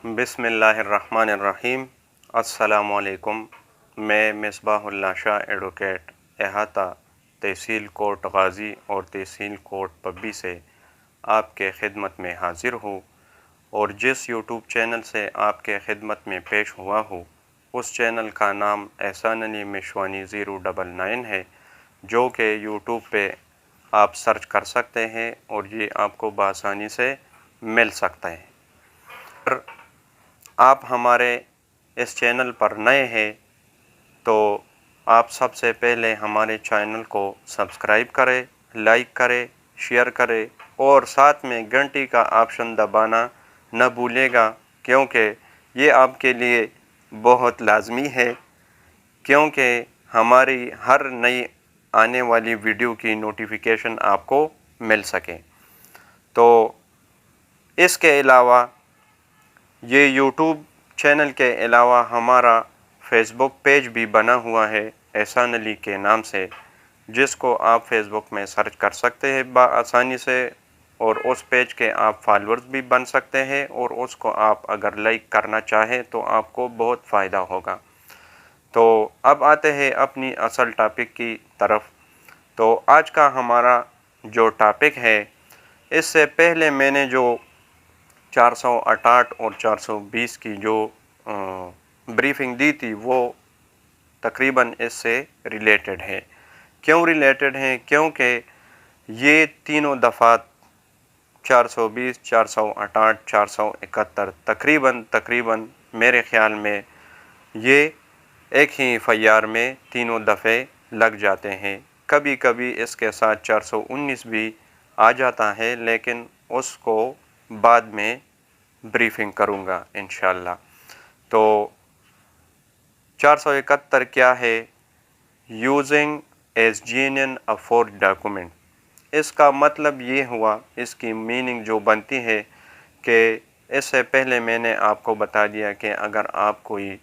बिस्मिल्लाहिर्रहमानिर्रहीम। अस्सलामुअलैकुम। मैं मिसबाहुल्लाह शाह एडवोकेट अहाता तहसील कोर्ट गाज़ी और तहसील कोर्ट पब्बी से आपके खिदमत में हाज़िर हूँ और जिस यूट्यूब चैनल से आपके खिदमत में पेश हुआ हूँ उस चैनल का नाम एहसान अली मिशवानी 099 है, जो कि यूट्यूब पे आप सर्च कर सकते हैं और ये आपको बआसानी से मिल सकता है। आप हमारे इस चैनल पर नए हैं तो आप सबसे पहले हमारे चैनल को सब्सक्राइब करें, लाइक करें, शेयर करें और साथ में घंटी का ऑप्शन दबाना न भूलिएगा, क्योंकि ये आपके लिए बहुत लाजमी है, क्योंकि हमारी हर नई आने वाली वीडियो की नोटिफिकेशन आपको मिल सके। तो इसके अलावा ये यूट्यूब चैनल के अलावा हमारा फेसबुक पेज भी बना हुआ है एहसान अली के नाम से, जिसको आप फेसबुक में सर्च कर सकते हैं बआसानी से और उस पेज के आप फॉलोअर्स भी बन सकते हैं और उसको आप अगर लाइक करना चाहें तो आपको बहुत फ़ायदा होगा। तो अब आते हैं अपनी असल टॉपिक की तरफ। तो आज का हमारा जो टॉपिक है, इससे पहले मैंने जो 468 और 420 की जो ब्रीफिंग दी थी वो तकरीबन इससे रिलेटेड है। क्यों रिलेटेड है? क्योंकि ये तीनों दफ़ात 420, 468, 471 तकरीबन मेरे ख़्याल में ये एक ही फैयार में तीनों दफ़े लग जाते हैं। कभी कभी इसके साथ 419 भी आ जाता है, लेकिन उसको बाद में ब्रीफिंग करूँगा इंशाल्लाह। तो 471 क्या है? यूजिंग एज जेन्युइन अ फोर्ज डॉक्यूमेंट। इसका मतलब ये हुआ, इसकी मीनिंग जो बनती है कि इससे पहले मैंने आपको बता दिया कि अगर आप कोई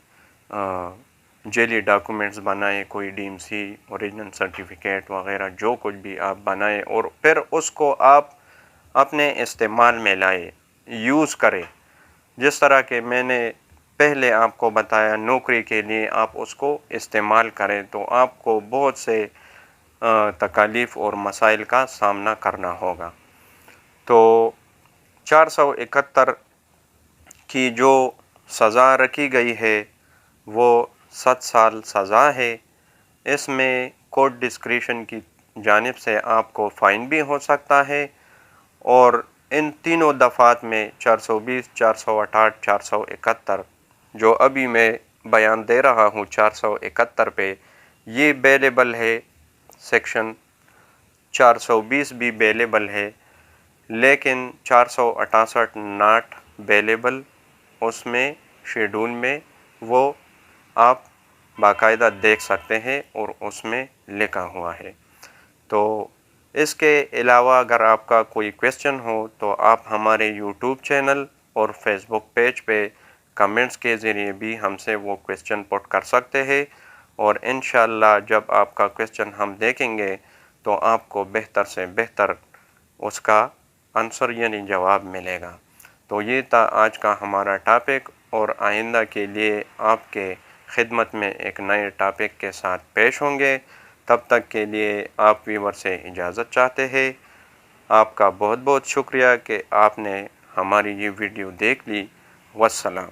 जेली डॉक्यूमेंट्स बनाएं, कोई डीएमसी, ओरिजिनल सर्टिफिकेट वगैरह जो कुछ भी आप बनाएं और फिर उसको आप अपने इस्तेमाल में लाए, यूज़ करें। जिस तरह के मैंने पहले आपको बताया, नौकरी के लिए आप उसको इस्तेमाल करें तो आपको बहुत से तकालीफ़ और मसाइल का सामना करना होगा। तो 471 की जो सज़ा रखी गई है वो 7 साल सज़ा है। इसमें कोर्ट डिस्क्रिशन की जानिब से आपको फ़ाइन भी हो सकता है और इन तीनों दफ़ात में 420, 468, 471 जो अभी मैं बयान दे रहा हूँ 471 पे, ये बेलेबल है। सेक्शन 420 भी बेलेबल है, लेकिन 468 नॉट बेलेबल। उसमें शेड्यूल में वो आप बाकायदा देख सकते हैं और उसमें लिखा हुआ है। तो इसके अलावा अगर आपका कोई क्वेश्चन हो तो आप हमारे यूट्यूब चैनल और फेसबुक पेज पे कमेंट्स के ज़रिए भी हमसे वो क्वेश्चन पुट कर सकते हैं और इंशाअल्लाह जब आपका क्वेश्चन हम देखेंगे तो आपको बेहतर से बेहतर उसका आंसर यानी जवाब मिलेगा। तो ये था आज का हमारा टॉपिक और आइंदा के लिए आपके खिदमत में एक नए टॉपिक के साथ पेश होंगे। तब तक के लिए आप व्यूअर से इजाज़त चाहते हैं। आपका बहुत बहुत शुक्रिया कि आपने हमारी ये वीडियो देख ली। वस्सलाम।